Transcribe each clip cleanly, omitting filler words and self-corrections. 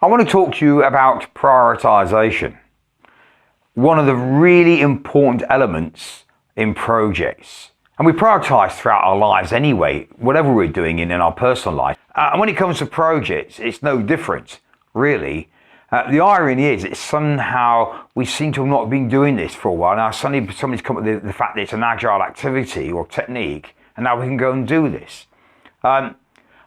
I want to talk to you about prioritization. One of the really important elements in projects. And we prioritize throughout our lives anyway, whatever we're doing in our personal life. And when it comes to projects, it's no different, really. The irony is that somehow we seem to have not been doing this for a while. Now suddenly somebody's come up with the fact that it's an agile activity or technique, and now we can go and do this. And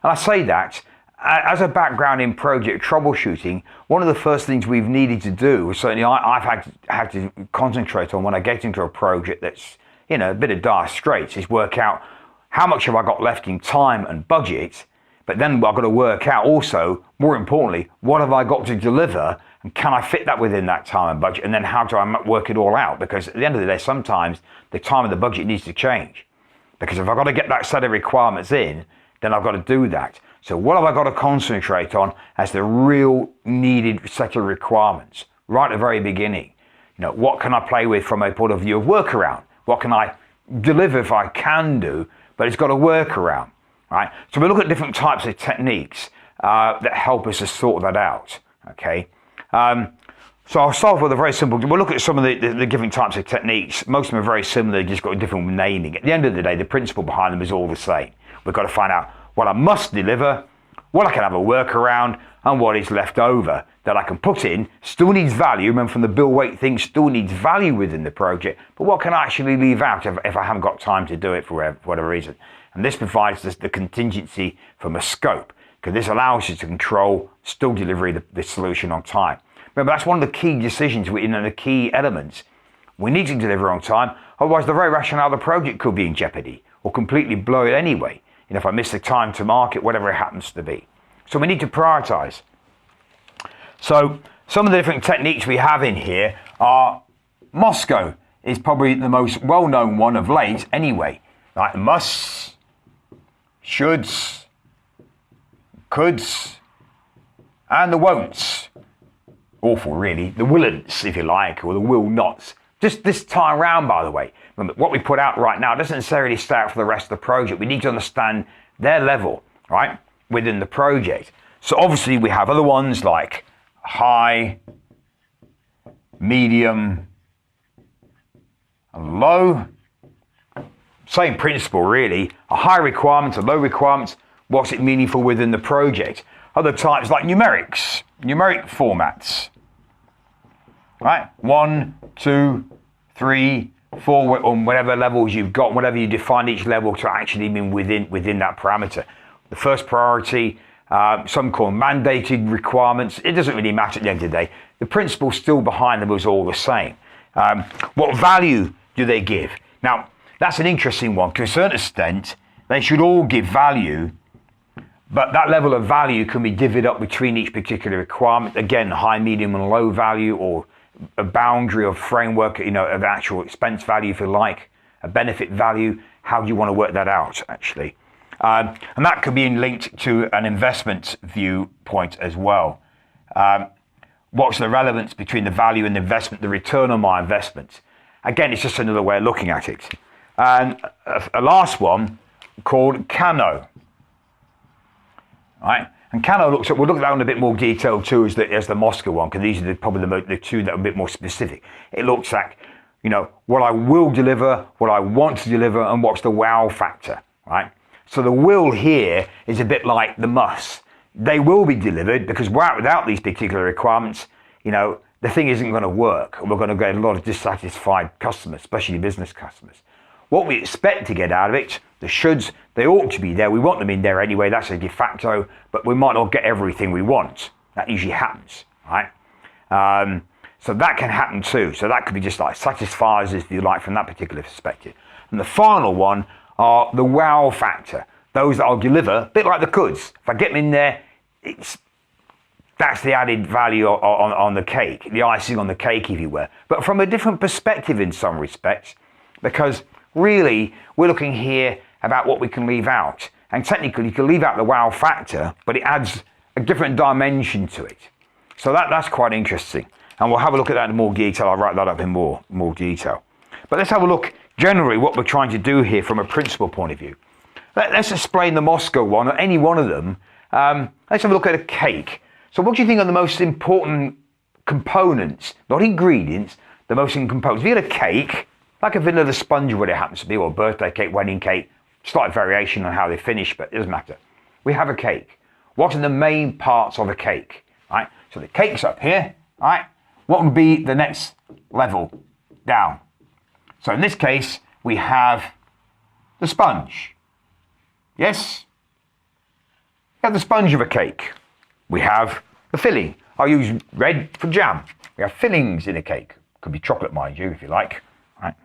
I say that as a background in project troubleshooting, one of the first things we've needed to do, certainly I've had to concentrate on when I get into a project that's, you know, a bit of dire straits, is work out how much have I got left in time and budget, but then I've got to work out also, more importantly, what have I got to deliver, and can I fit that within that time and budget, and then how do I work it all out? Because at the end of the day, sometimes the time and the budget needs to change. Because if I've got to get that set of requirements in, then I've got to do that. So what have I got to concentrate on as the real needed set of requirements right at the very beginning? You know, what can I play with from a point of view of workaround? What can I deliver if I can do, but it's got a workaround, right? So we look at different types of techniques that help us to sort that out, okay? So I'll start with a very simple, we'll look at some of the different types of techniques. Most of them are very similar, just got a different naming. At the end of the day, the principle behind them is all the same. We've got to find out what I must deliver, what I can have a workaround, and what is left over that I can put in, still needs value. Remember from the Bill Waite thing, still needs value within the project, but what can I actually leave out if I haven't got time to do it for whatever reason? And this provides us the contingency from a scope, because this allows you to control, still deliver the solution on time. Remember, that's one of the key decisions, the key elements. We need to deliver on time, otherwise the very rationale of the project could be in jeopardy, or completely blow it anyway. You know, if I miss the time to market, whatever it happens to be. So we need to prioritize. So some of the different techniques we have in here are, Moscow is probably the most well-known one of late anyway. Like musts, shoulds, coulds, and the won'ts. Awful really, the willn'ts if you like, or the will nots. Just this time around, by the way, remember, what we put out right now doesn't necessarily stay out for the rest of the project. We need to understand their level, right, within the project. So obviously we have other ones like high, medium, and low. Same principle really, a high requirement, a low requirement, what's it meaningful within the project? Other types like numerics, numeric formats. Right, 1, 2, 3, 4, on whatever levels you've got, whatever you define each level to actually mean within that parameter. The first priority, some call mandated requirements. It doesn't really matter at the end of the day. The principle still behind them is all the same. What value do they give? Now, that's an interesting one. To a certain extent, they should all give value, but that level of value can be divvied up between each particular requirement. Again, high, medium, and low value, or a boundary of framework, you know, of actual expense value, if you like, a benefit value. How do you want to work that out, actually? And that could be linked to an investment viewpoint as well. What's the relevance between the value and the investment, the return on my investment? Again, it's just another way of looking at it. And a last one called Cano. Right? And Cano looks at, we'll look at that in a bit more detail too as the Moscow one, because these are probably the two that are a bit more specific. It looks at, you know, what I will deliver, what I want to deliver, and what's the wow factor, right? So the will here is a bit like the must. They will be delivered because without these particular requirements, you know, the thing isn't going to work. We're going to get a lot of dissatisfied customers, especially business customers. What we expect to get out of it, the shoulds, they ought to be there. We want them in there anyway. That's a de facto, but we might not get everything we want. That usually happens, right? So that can happen too. So that could be just like satisfiers, if you like, from that particular perspective. And the final one are the wow factor. Those that I'll deliver, a bit like the coulds. If I get them in there, that's the added value on the cake, the icing on the cake, if you will. But from a different perspective in some respects, because really, we're looking here about what we can leave out. And technically, you can leave out the wow factor, but it adds a different dimension to it. So that's quite interesting. And we'll have a look at that in more detail. I'll write that up in more detail. But let's have a look generally what we're trying to do here from a principle point of view. Let's explain the Moscow one, or any one of them. Let's have a look at a cake. So what do you think are the most important components, not ingredients, the most important components? If you had a cake, like a vanilla sponge, what it happens to be, or a birthday cake, wedding cake, slight variation on how they finish, but it doesn't matter. We have a cake. What are the main parts of a cake? Right? So the cake's up here, right? What would be the next level down? So in this case, we have the sponge. Yes? We have the sponge of a cake. We have the filling. I'll use red for jam. We have fillings in a cake. Could be chocolate, mind you, if you like. Right.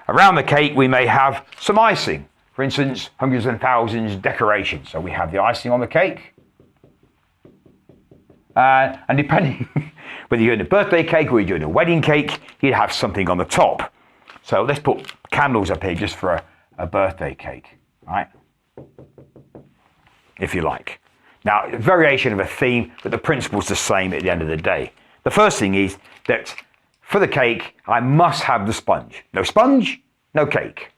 Around the cake, we may have some icing. For instance, hundreds and thousands decorations. So we have the icing on the cake. And depending whether you're doing a birthday cake or you're doing a wedding cake, you'd have something on the top. So let's put candles up here just for a birthday cake, right? If you like. Now, variation of a theme, but the principle's the same at the end of the day. The first thing is that for the cake, I must have the sponge. No sponge, no cake.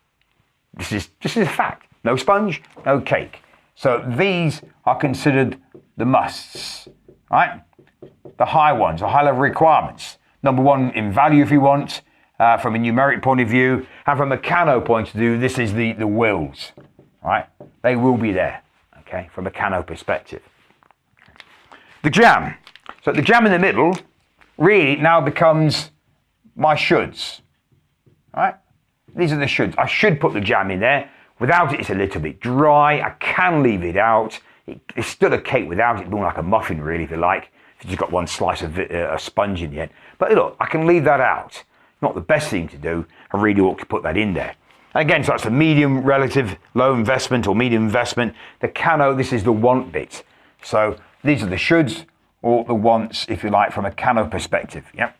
This is a fact. No sponge, no cake. So these are considered the musts, right? The high ones, the high level requirements. Number one in value if you want, from a numeric point of view, and from a Kano point of view, this is the wills, right? They will be there, okay, from a Kano perspective. The jam. So the jam in the middle really now becomes my shoulds, right? These are the shoulds. I should put the jam in there. Without it, it's a little bit dry. I can leave it out. It's still a cake without it, more like a muffin, really, if you like. If you've just got one slice of a sponge in the end. But look, I can leave that out. Not the best thing to do. I really ought to put that in there. And again, so that's the medium relative low investment or medium investment. The Kano, this is the want bit. So these are the shoulds or the wants, if you like, from a Kano perspective. Yeah.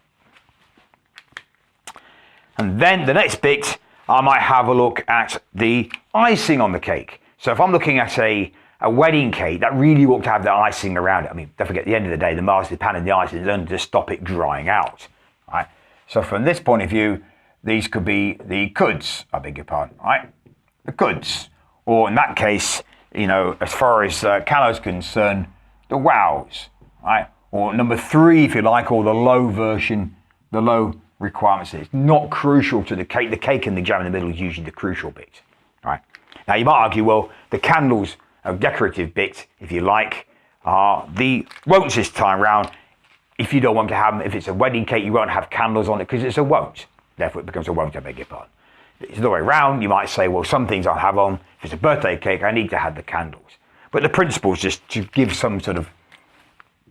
And then the next bit, I might have a look at the icing on the cake. So if I'm looking at a wedding cake, that really ought to have the icing around it. I mean, don't forget, at the end of the day, the marzipan and the icing is only to stop it drying out, right? So from this point of view, these could be the coulds, I beg your pardon, right? The coulds, or in that case, you know, as far as Kano is concerned, the wows, right? Or number three, if you like, or the low version, the low requirements. It's not crucial to the cake. The cake and the jam in the middle is usually the crucial bit, right? Now you might argue, well, the candles, a decorative bit, if you like, are the won'ts this time round. If you don't want to have them, if it's a wedding cake, you won't have candles on it because it's a won't. Therefore, it becomes a won't, I beg your pardon. If it's the other way around, you might say, well, some things I'll have on. If it's a birthday cake, I need to have the candles. But the principle is just to give some sort of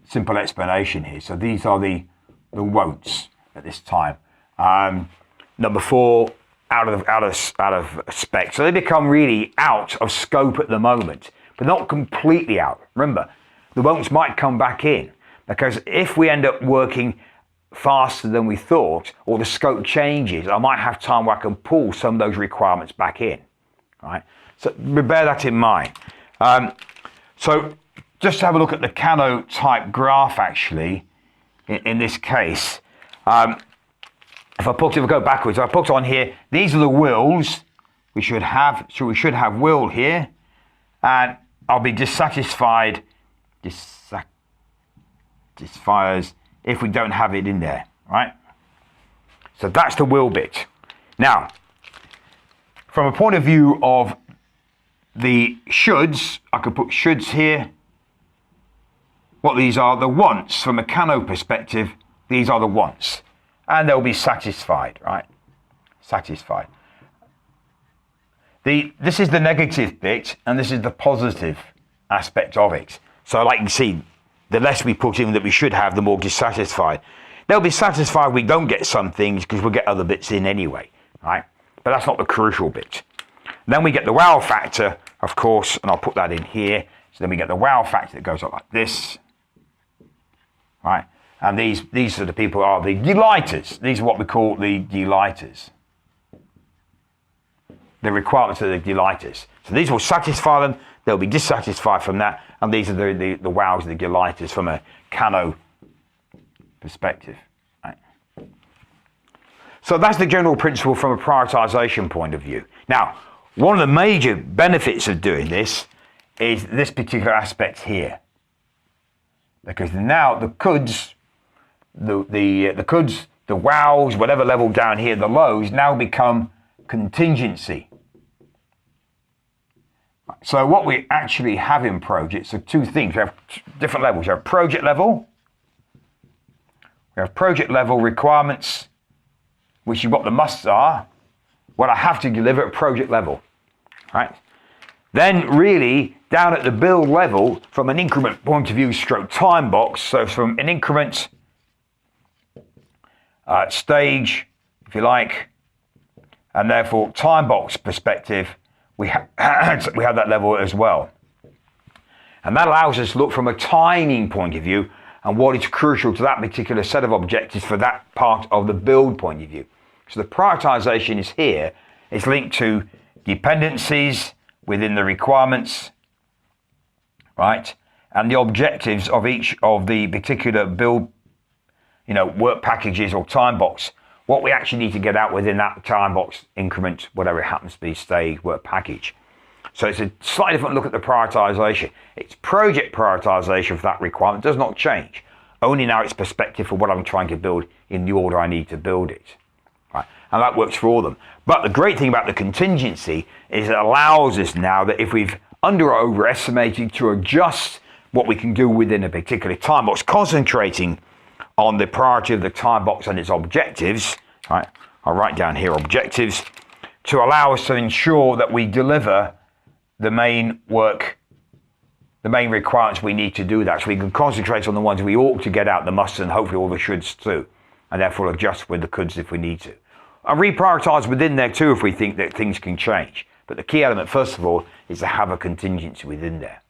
simple explanation here. So these are the won'ts at this time. Number four, out of spec. So they become really out of scope at the moment, but not completely out. Remember, the won'ts might come back in because if we end up working faster than we thought, or the scope changes, I might have time where I can pull some of those requirements back in, right? So bear that in mind. So just to have a look at the Kano type graph, actually, in this case, if we go backwards, I put on here, these are the wills we should have. So we should have will here, and I'll be dissatisfied if we don't have it in there, right? So that's the will bit. Now, from a point of view of the shoulds, I could put shoulds here. What these are, the wants, from a Kano perspective, these are the wants. And they'll be satisfied, right? Satisfied. This is the negative bit, and this is the positive aspect of it. So like you can see, the less we put in that we should have, the more dissatisfied. They'll be satisfied we don't get some things because we'll get other bits in anyway, right? But that's not the crucial bit. Then we get the wow factor, of course, and I'll put that in here. So then we get the wow factor that goes up like this, right? And these are the people are the delighters. These are what we call the delighters. The requirements of the delighters. So these will satisfy them. They'll be dissatisfied from that. And these are the wows, the delighters from a Kano perspective. Right? So that's the general principle from a prioritization point of view. Now, one of the major benefits of doing this is this particular aspect here. because now the coulds, the coulds, the wows, whatever level down here, the lows now become contingency. So what we actually have in projects are two things. We have different levels. We have project level. We have project level requirements, which is what the musts are, what I have to deliver at project level, right? Then really down at the build level, from an increment point of view, stroke time box, so from an increment stage, if you like, and therefore time box perspective, we have that level as well. And that allows us to look from a timing point of view and what is crucial to that particular set of objectives for that part of the build point of view. So the prioritization is here. It's linked to dependencies within the requirements, right? And the objectives of each of the particular build, work packages or time box, what we actually need to get out within that time box increment, whatever it happens to be, stage, work package. So it's a slightly different look at the prioritization. It's project prioritization for that requirement. It does not change. Only now it's perspective for what I'm trying to build in the order I need to build it. Right? And that works for all of them. But the great thing about the contingency is it allows us now that if we've under or overestimated to adjust what we can do within a particular time box, concentrating on the priority of the time box and its objectives, right? I'll write down here objectives, to allow us to ensure that we deliver the main work, the main requirements we need to do that. So we can concentrate on the ones we ought to get out, the musts and hopefully all the shoulds too. And therefore adjust with the coulds if we need to. And reprioritize within there too if we think that things can change. But the key element, first of all, is to have a contingency within there.